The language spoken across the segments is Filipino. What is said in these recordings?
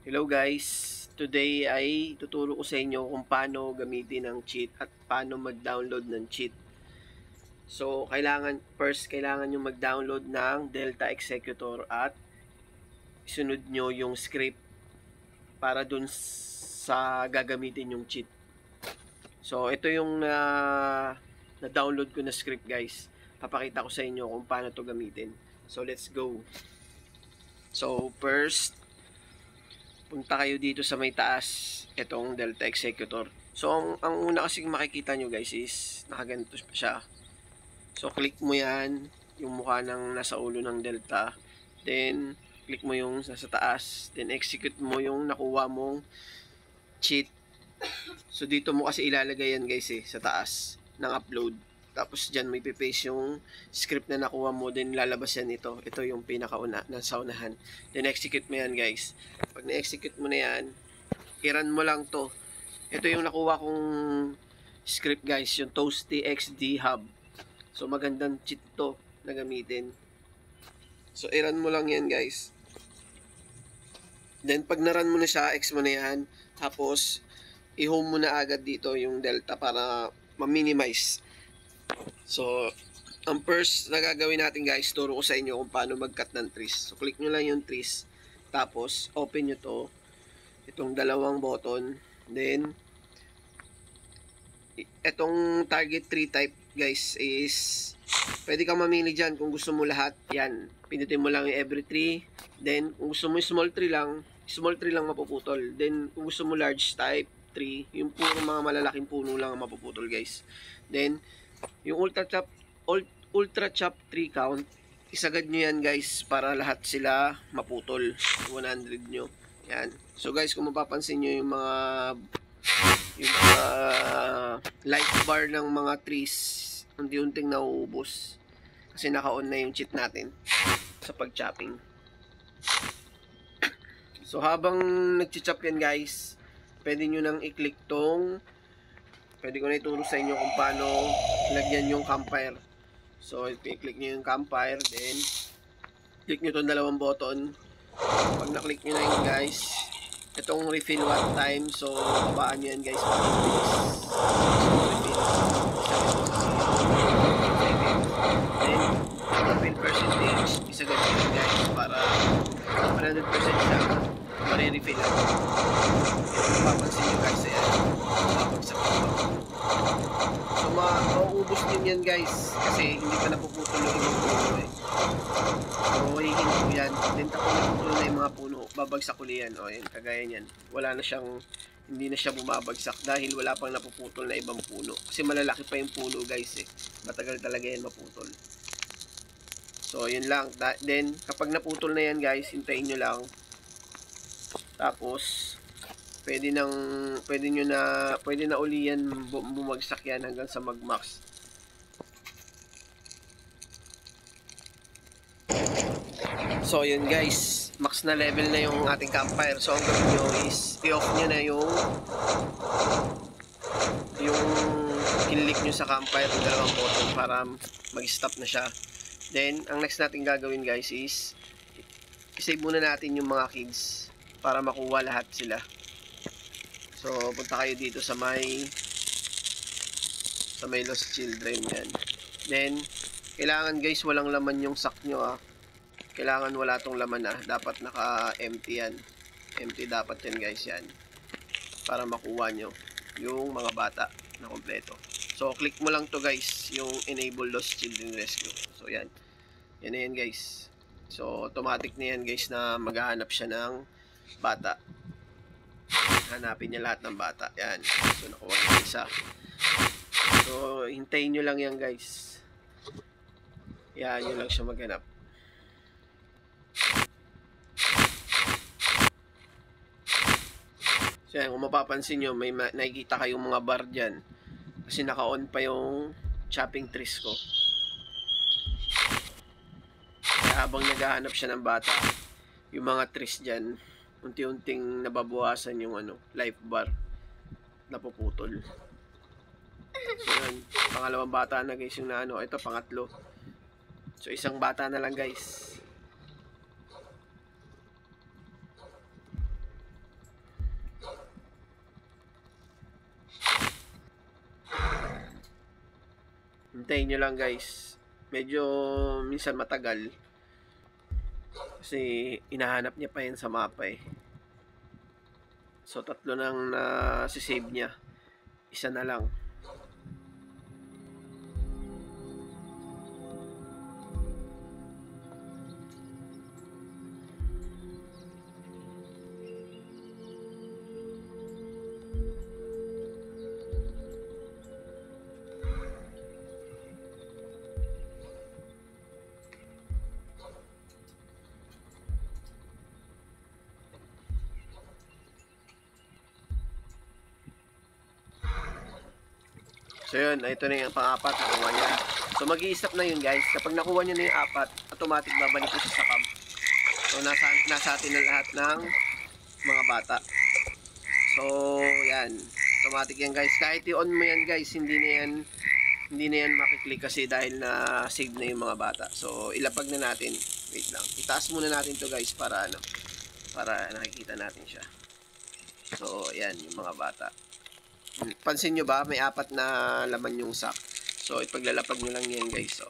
Hello guys, today ay tuturo ko sa inyo kung paano gamitin ang cheat at paano mag-download ng cheat. So, kailangan nyo mag-download ng Delta Executor at isunod nyo yung script para dun sa gagamitin yung cheat. So, ito yung na-download ko na script guys. Papakita ko sa inyo kung paano to gamitin. So, let's go. So, first, punta kayo dito sa may taas, itong Delta Executor. So, ang una kasing makikita nyo guys is nakaganito siya. So, click mo yan, yung mukha ng nasa ulo ng Delta. Then, click mo yung nasa taas. Then, execute mo yung nakuha mong cheat. So, dito mo kasi ilalagay yan guys sa taas ng upload. Tapos dyan may pipaste yung script na nakuha mo, then lalabas yan ito. Ito yung pinakauna, nasa unahan. Then execute mo yan guys. Pag na-execute mo na yan, i-run mo lang to. Ito yung nakuha kong script guys, yung Toasty XD Hub. So magandang cheat to na gamitin. So i-run mo lang yan guys. Then pag na-run mo na siya, X mo na yan. Tapos i-home mo na agad dito yung Delta para ma-minimize. So, ang first na gagawin natin guys, turo ko sa inyo kung paano mag-cut ng trees. So, click nyo lang yung trees. Tapos, open nyo to. Itong dalawang button. Then, itong target tree type guys is, pwede kang mamili dyan kung gusto mo lahat. Yan. Pinutin mo lang yung every tree. Then, kung gusto mo yung small tree lang mapuputol. Then, kung gusto mo large type tree, yung puro mga malalaking puno lang ang mapuputol guys. Then, yung ultra chop tree count, isagad nyo yan guys para lahat sila maputol. 100 nyo. Yan. So guys, kung mapapansin nyo yung mga light bar ng mga trees, unti-unting nauubos. Kasi naka-on na yung cheat natin sa pag-chopping. So habang nag-chop yan guys, pwede nyo nang i-click tong, pwede ko na ituro sa inyo kung paano lagyan yung campfire. So, i-click nyo yung campfire, then click nyo itong dalawang button. Pag na-click nyo na yun guys, itong refill one time, so babaan nyo yan guys para mabilis. Then, refill percentage, isagad nyo yun guys para 100% siya marirefill lang. Mapapansin nyo guys, ayan, mababagsak ito. So, mauubos din yan guys kasi hindi pa napuputol yung ibang puno So, hihinto yan. Then, tapos napuputol na yung mga puno, babagsak uli yan. O, yan, kagaya yan. Wala na siyang, hindi na siya bumabagsak dahil wala pang napuputol na ibang puno. Kasi malalaki pa yung puno guys Matagal talaga yan maputol. So, yun lang. Then, kapag naputol na yan guys, hintayin nyo lang. Tapos, pwede na uli yan bumagsak yan hanggang sa mag-max. So yun guys, max na level na yung ating campfire. So ang gawin nyo is i-off nyo na yung kinlik nyo sa campfire yung dalawang button para mag-stop na siya. Then ang next natin gagawin guys is i-save muna natin yung mga kids para makuha lahat sila. So, punta kayo dito sa may lost children yan. Then, kailangan guys walang laman yung sack nyo Kailangan wala tong laman Dapat naka-empty yan. Empty dapat yan guys yan. Para makuha nyo yung mga bata na kompleto. So, click mo lang to guys, yung enable lost children rescue. So, yan. Yan na yan guys. So, automatic na yan guys na maghahanap siya ng bata. Hanapin niya lahat ng bata. Yan. So, nakuha niya isa. So, hintayin nyo lang yan guys. Yan, yun lang siya maghanap. So, yan. Kung mapapansin nyo, may nakikita kayong mga bar dyan. Kasi naka-on pa yung chopping trees ko. Kaya habang naghahanap siya ng bata, yung mga trees dyan, unti-unting nababawasan yung life bar napuputol. So yun, pangalawang bata na guys yung ito pangatlo. So isang bata na lang guys. hintayin nyo lang guys. Medyo minsan matagal. Kasi inahanap niya pa yan sa mapa eh. So 3 nang na-save niya. Isa na lang. So yun, ito na yung pang-apat, nakuha niya. So mag-i-stop na yun guys. Kapag nakuha niyo na yung 4, automatic babalik ko sa camp. So nasa atin na lahat ng mga bata. So yan, automatic yan guys. Kahit i-on mo yan guys, hindi na yan makiklik kasi dahil na save na yung mga bata. So ilapag na natin. Wait lang. Itaas muna natin to guys para nakikita natin siya. So yan yung mga bata. Pansin nyo ba, may 4 na laman yung sack. So, ipaglalapag nyo lang yan guys. So,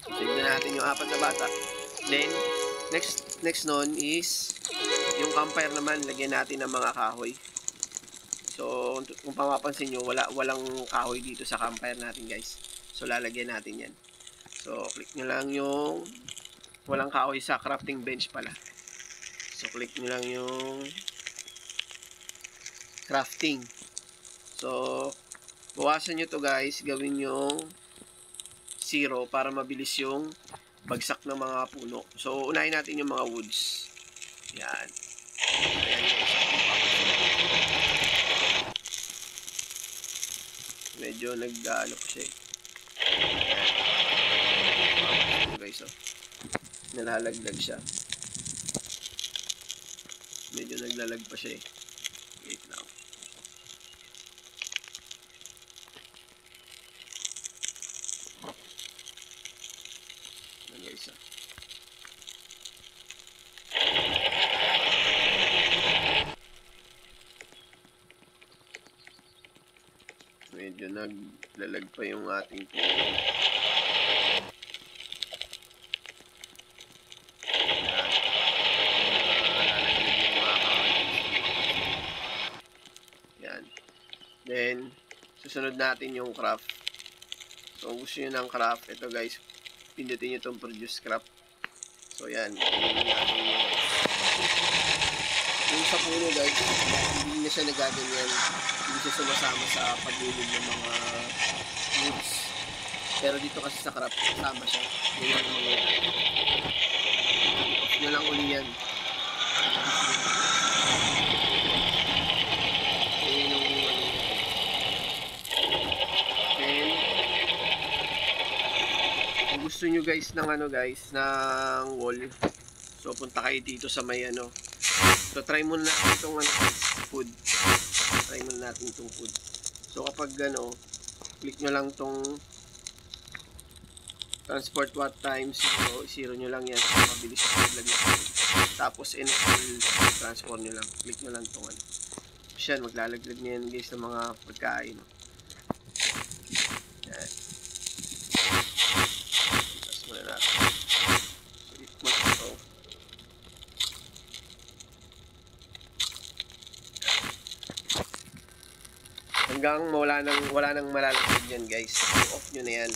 tignan natin yung 4 na bata. Then, next nun is, yung campfire naman, lagyan natin ng mga kahoy. So, kung mapapansin nyo, walang kahoy dito sa campfire natin guys. So, lalagyan natin yan. So, click nyo lang yung, walang kahoy sa crafting bench pala. So, click nyo lang yung crafting. So, bawasan nyo to guys, gawin yung 0 para mabilis yung bagsak ng mga puno. So, unahin natin yung mga woods. Yan. Ayan guys. Medyo nag-ano po siya eh. Ayan. Guys, oh. Nalalaglag siya. Medyo naglalag pa siya eh. Wait lang. Guys, medyo naglalag pa yung ating puno. Yan. Then, susunod natin yung craft. So, kung gusto nyo ng craft, ito guys, pindutin nyo itong produce craft. So, yan. Yung sa puno guys, hindi na siya nagaganyan. Hindi siya sumasama sa paglulog ng mga woods. Pero dito kasi sa craft, kasama siya. Yan yung mga off nyo lang uli yan. Gusto nyo guys ng ng wall, so punta kayo dito sa may so try muna natin itong food. Try muna natin itong food. So kapag click nyo lang itong transport watt times 0 nyo lang yan, so mabilis yung maglagay. Tapos enable transport nyo lang, click nyo lang itong yan, maglalaglag nyo yan guys ng mga pagkain. Yan. Hanggang wala nang malalaglag yan guys. I-off nyo na yan.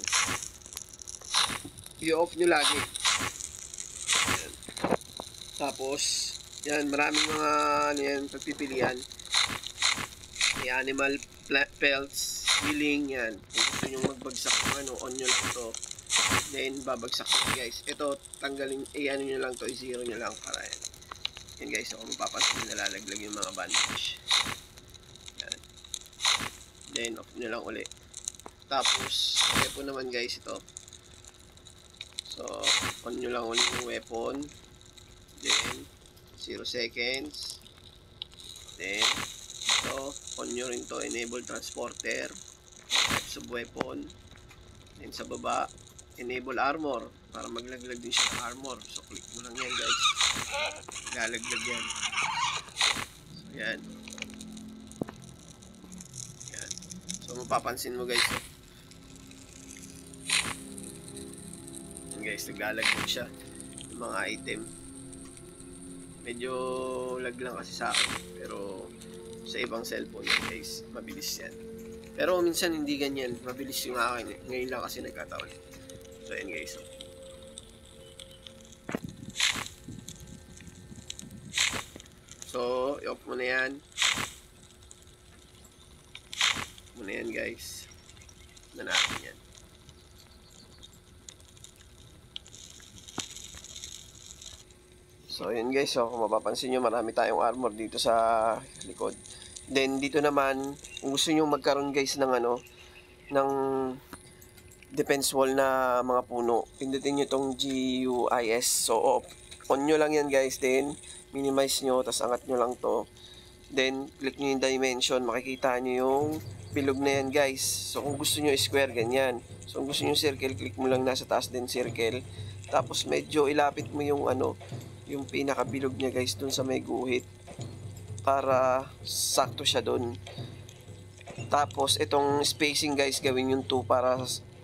I-off nyo lagi. Yan. Tapos yan, maraming mga yan, pagpipilian. May animal pelts, healing yan. Kung gusto nyo magbagsak ng on nyo lang to. Then babagsak nyo guys. Ito tanggalin, ano nyo lang to, i-0 nyo lang para yan. Yan guys, so kung mapapansin nalalaglag yung mga bandage. Then off nyo lang uli. Tapos weapon naman guys ito. So on nyo lang uli yung weapon. Then 0 seconds. Then ito on nyo rin to, enable transporter, types of weapon. Then sa baba enable armor para maglaglag din siya ng armor. So click mo lang yan guys. Lalaglag yan. So yan. So mapapansin mo guys, guys, naglalaglag siya ng mga item. Medyo lag lang kasi sa akin, pero sa ibang cellphone guys, mabilis yan. Pero minsan hindi ganyan, mabilis yung akin. Ngayon lang kasi nagkataon. So yan guys. So, i-off mo na yan. Muna yan guys. Na natin yan. So yun guys, so kung mapapansin nyo, marami tayong armor dito sa likod. Then dito naman, kung gusto nyo magkaroon guys ng ng defense wall na mga puno, pindutin nyo tong GUIS. So on nyo lang yan guys, then minimize nyo, tas angat nyo lang to. Then click nyo yung dimension, makikita nyo yung bilog na yan guys. So kung gusto nyo square, ganyan. So kung gusto nyo circle, click mo lang nasa taas din circle. Tapos medyo ilapit mo yung yung pinakabilog niya guys dun sa may guhit para sakto siya dun. Tapos itong spacing guys, gawin yung 2 para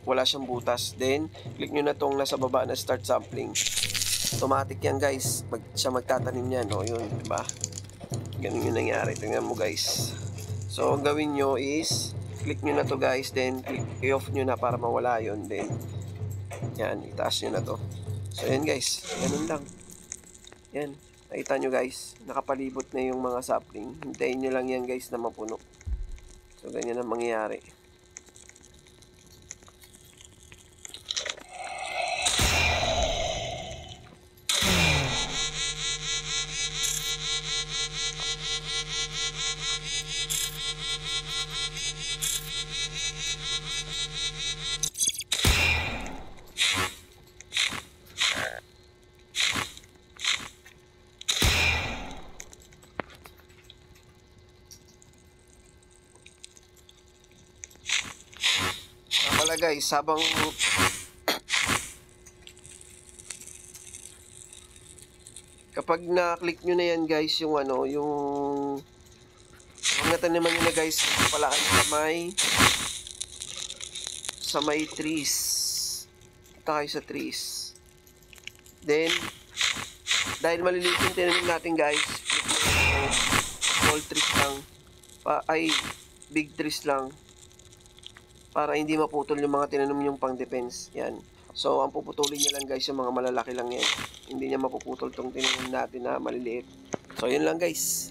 wala siyang butas. Then click nyo na tong nasa baba na start sampling. Automatic yan guys, siya magtatanim yan. O yun, diba? Ganun yung nangyari. Tingnan mo guys. So ang gawin nyo is click nyo na to guys, then i-off nyo na para mawala yun. Then yan, itaas nyo na to. So yan guys, ganun lang. Yan, nakita nyo guys, nakapalibot na yung mga sapling. Hintayin nyo lang yan guys na mapuno. So ganyan ang mangyayari. Wala guys, habang kapag na-click nyo na yan guys, yung yung mga taniman nyo na guys, pala kayo sa may trees. Punta kayo sa trees. Then dahil maliliit yung tinanim natin guys, small trees lang, big trees lang, para hindi maputol yung mga tinanim yung pang defense. Yan. So ang puputulin niya lang guys yung mga malalaki lang yan. Hindi niya mapuputol tong tinanim natin na maliliit. So yun lang guys.